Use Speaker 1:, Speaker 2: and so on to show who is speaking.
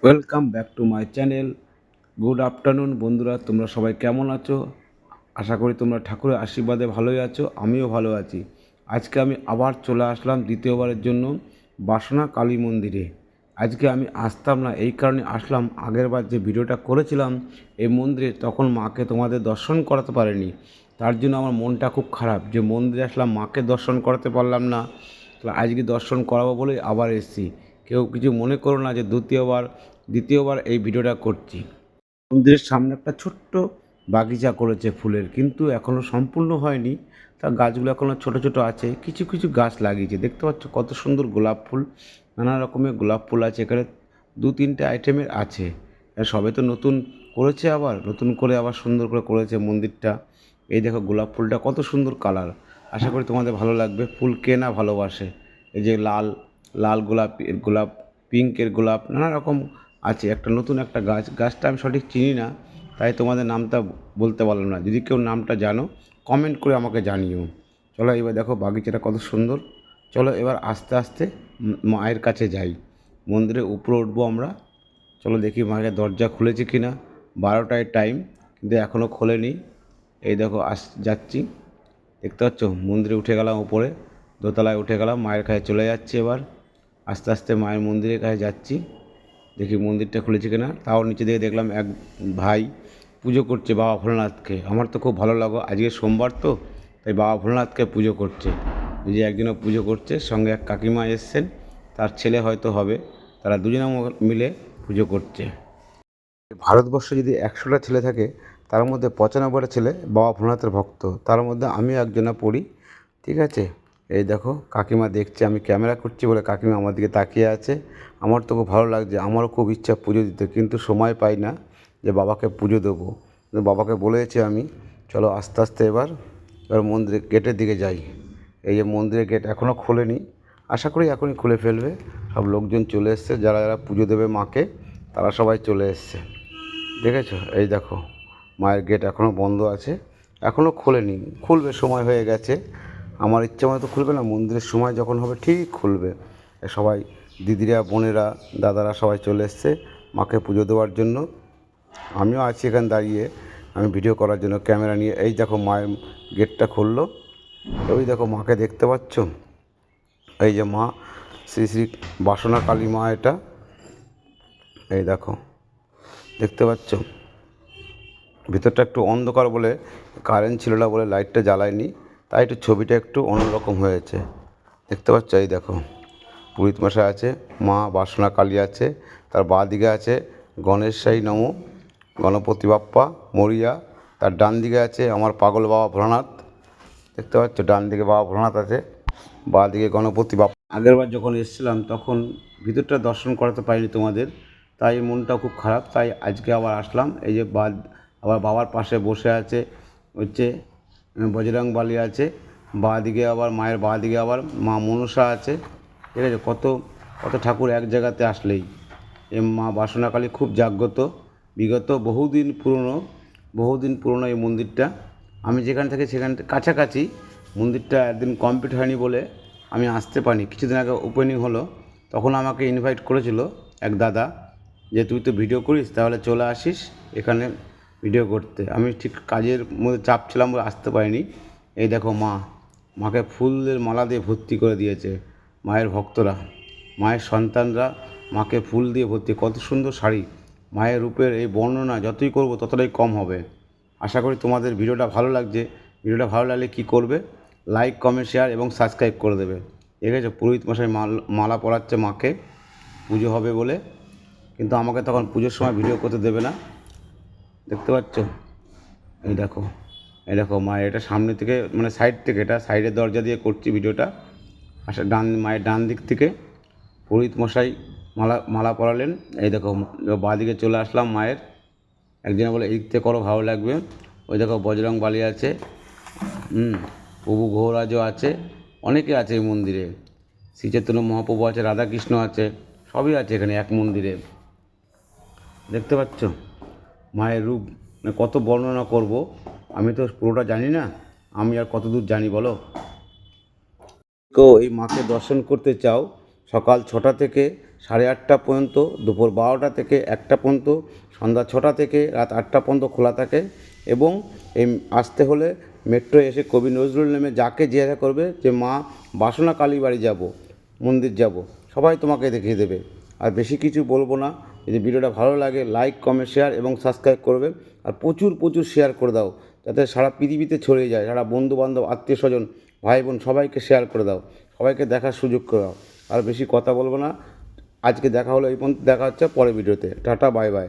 Speaker 1: Welcome back to my channel. Good afternoon বন্ধুরা, তোমরা সবাই কেমন আছো? আশা করি তোমরা ঠাকুরের আশীর্বাদে ভালোই আছো, আমিও ভালো আছি। আজকে আমি আবার চলে আসলাম দ্বিতীয়বারের জন্য বাসনা কালী মন্দিরে। আজকে আমি আসতাম না, এই কারণে আসলাম, আগেরবার যে ভিডিওটা করেছিলাম এই মন্দিরে তখন মাকে তোমাদের দর্শন করাতে পারিনি। তার জন্য আমার মনটা খুব খারাপ যে মন্দিরে আসলাম মাকে দর্শন করাতে পারলাম না। তাহলে আজকে দর্শন করাবো বলে আবার এসেছি। কেউ কিছু মনে করো না যে দ্বিতীয়বার এই ভিডিওটা করছি। মন্দিরের সামনে একটা ছোট্ট বাগিচা করেছে ফুলের, কিন্তু এখনও সম্পূর্ণ হয়নি। তার গাছগুলো এখনও ছোট ছোট আছে, কিছু কিছু গাছ লাগিয়েছে। দেখতে পাচ্ছ কত সুন্দর গোলাপ ফুল, নানা রকমের গোলাপ ফুল আছে এখানে, দু তিনটে আইটেমের আছে। সবে তো নতুন করেছে, আবার নতুন করে আবার সুন্দর করে করেছে মন্দিরটা। এই দেখো গোলাপ ফুলটা কত সুন্দর কালার, আশা করি তোমাদের ভালো লাগবে। ফুল কে না ভালোবাসে? এই যে লাল লাল গোলাপ, পিঙ্কের গোলাপ, নানা রকম আছে। একটা নতুন একটা গাছটা আমি সঠিক চিনি না, তাই তোমাদের নামটা বলতে পারলাম না। যদি কেউ নামটা জানো কমেন্ট করে আমাকে জানিও। চলো এবার দেখো বাগিচাটা কত সুন্দর। চলো এবার আস্তে আস্তে মায়ের কাছে যাই, মন্দিরের উপরে উঠবো আমরা। চলো দেখি মায়ের দরজা খুলেছে কি না। 12টায় টাইম, কিন্তু এখনও খোলেনি। এই দেখো যাচ্ছি, দেখতে পাচ্ছ মন্দিরে উঠে গেলাম, উপরে দোতলায় উঠে গেলাম, মায়ের কাছে চলে যাচ্ছি। এবার আস্তে আস্তে মায়ের মন্দিরের কাছে যাচ্ছি, দেখি মন্দিরটা খুলেছে কিনা। তাও নিচে দিয়ে দেখলাম এক ভাই পুজো করছে বাবা ভোলানাথকে। আমার তো খুব ভালো লাগো, আজকে সোমবার তো, তাই বাবা ভোলানাথকে পুজো করছে। এই যে একদিনও পুজো করছে, সঙ্গে এক কাকিমা এসছেন, তার ছেলে হয়তো হবে, তারা দুজনে মিলে পুজো করছে। ভারতবর্ষে যদি 100টা ছেলে থাকে, তার মধ্যে 95টা ছেলে বাবা ভোলানাথের ভক্ত, তার মধ্যে আমিও একজনা পড়ি। ঠিক আছে, এই দেখো কাকিমা দেখছে আমি ক্যামেরা করছি বলে কাকিমা আমার দিকে তাকিয়ে আছে। আমার তো খুব ভালো লাগছে, আমারও খুব ইচ্ছা পুজো দিতে, কিন্তু সময় পাই না যে বাবাকে পুজো দেবো। কিন্তু বাবাকে বলেছি আমি, চলো আস্তে আস্তে এবার মন্দিরের গেটের দিকে যাই। এই যে মন্দিরের গেট এখনও খোলেনি, আশা করি এখনই খুলে ফেলবে। সব লোকজন চলে এসছে, যারা যারা পুজো দেবে মাকে তারা সবাই চলে এসছে। দেখেছো, এই দেখো মায়ের গেট এখনও বন্ধ আছে, এখনও খোলেনি, খুলবে, সময় হয়ে গেছে। আমার ইচ্ছে মতো খুলবে না, মন্দিরের সময় যখন হবে ঠিক খুলবে। সবাই দিদিরা, বোনেরা, দাদারা সবাই চলে এসছে মাকে পুজো দেওয়ার জন্য। আমিও আছি এখানে দাঁড়িয়ে, আমি ভিডিও করার জন্য ক্যামেরা নিয়ে। এই দেখো মায়ের গেটটা খুললো, ওই দেখো মাকে দেখতে পাচ্ছ। এই যে মা, শ্রী শ্রী বাসনা কালী মা, এটা এই দেখো, দেখতে পাচ্ছ। ভিতরটা একটু অন্ধকার বলে, কারেন্ট ছিল না বলে লাইটটা জ্বালায়নি, তাই একটু ছবিটা একটু অন্যরকম হয়েছে। দেখতে পাচ্ছ, এই দেখো পুরোহিত মশাই আছে, মা বাসনা কালী আছে, তার বাঁ দিকে আছে গণেশ সাই নমো, গণপতি বাপ্পা মরিয়া। তার ডান দিকে আছে আমার পাগল বাবা ভোলানাথ। দেখতে পাচ্ছ ডান দিকে বাবা ভোলানাথ আছে, বাঁ দিকে গণপতি বাপ্পা। আগেরবার যখন এসেছিলাম তখন ভিতরটা দর্শন করাতে পারিনি তোমাদের, তাই মনটা খুব খারাপ। তাই আজকে আবার আসলাম। এই যে আবার বাবার পাশে বসে আছে হচ্ছে বজরংবলী আছে, বাঁ দিকে আবার মায়ের বাঁ দিকে আবার মা মনসা আছে। ঠিক আছে, কত কত ঠাকুর এক জায়গাতে আসলেই। এই মা বাসনাকালী খুব জাগ্রত, বিগত বহুদিন পুরনো এই মন্দিরটা। আমি যেখান থেকে সেখান কাছাকাছি, মন্দিরটা একদিন কমপ্লিট হয়নি বলে আমি আসতে পারিনি। কিছুদিন আগে ওপেনিং হলো, তখন আমাকে ইনভাইট করেছিল এক দাদা, যে তুই তো ভিডিও করিস, তাহলে চলে আসিস এখানে ভিডিও করতে। আমি ঠিক কাজের মধ্যে চাপ ছিলাম বলে আসতে পারিনি। এই দেখো মাকে ফুলের মালা দিয়ে ভর্তি করে দিয়েছে মায়ের ভক্তরা, মায়ের সন্তানরা মাকে ফুল দিয়ে ভর্তি। কত সুন্দর শাড়ি, মায়ের রূপের এই বর্ণনা যতই করব ততটাই কম হবে। আশা করি তোমাদের ভিডিওটা ভালো লাগছে। ভিডিওটা ভালো লাগলে কী করবে? লাইক, কমেন্ট, শেয়ার এবং সাবস্ক্রাইব করে দেবে। ঠিক আছে, পুরোহিত মশাই মালা পরাচ্ছে মাকে, পুজো হবে বলে, কিন্তু আমাকে তখন পুজোর সময় ভিডিও করতে দেবে না। দেখতে পাচ্ছ, এই দেখো, এই দেখো মায়ের, এটা সামনে থেকে মানে সাইড থেকে, এটা সাইডের দরজা দিয়ে করছি ভিডিওটা। আচ্ছা, মায়ের ডান দিক থেকে পুরোহিত মশাই মালা পরালেন। এই দেখো বাঁ দিকে চলে আসলাম মায়ের, একজনে বলে এই দিক থেকে করো ভালো লাগবে। ওই দেখো বজরংবলী আছে, প্রভু গৌরাজও আছে, অনেকে আছে এই মন্দিরে। শ্রী চৈতন্য মহাপ্রভু আছে, রাধাকৃষ্ণ আছে, সবই আছে এখানে এক মন্দিরে। দেখতে পাচ্ছ মায়ের রূপ, কত বর্ণনা করব, আমি তো পুরোটা জানি না, আমি আর কত দূর জানি বলো। কেউ এই মাকে দর্শন করতে চাও, সকাল 6টা থেকে 8:30 পর্যন্ত, দুপুর 12টা থেকে 1টা পর্যন্ত, সন্ধ্যা 6টা থেকে রাত 8টা পর্যন্ত খোলা থাকে। এবং এই আসতে হলে মেট্রো এসে কবি নজরুল নেমে যাকে জিজ্ঞাসা করবে যে মা বাসনা কালীবাড়ি যাব, মন্দির যাব, সবাই তোমাকে দেখিয়ে দেবে। আর বেশি কিছু বলবো না। যদি ভিডিওটা ভালো লাগে লাইক, কমেন্ট, শেয়ার এবং সাবস্ক্রাইব করবে। আর প্রচুর প্রচুর শেয়ার করে দাও, যাতে সারা পৃথিবীতে ছড়িয়ে যায়, সারা বন্ধুবান্ধব, আত্মীয় স্বজন, ভাই বোন সবাইকে শেয়ার করে দাও, সবাইকে দেখার সুযোগ করে দাও। আর বেশি কথা বলবো না, আজকে দেখা হলো এই পর্যন্ত, দেখা হচ্ছে পরের ভিডিওতে। Tata, bye bye.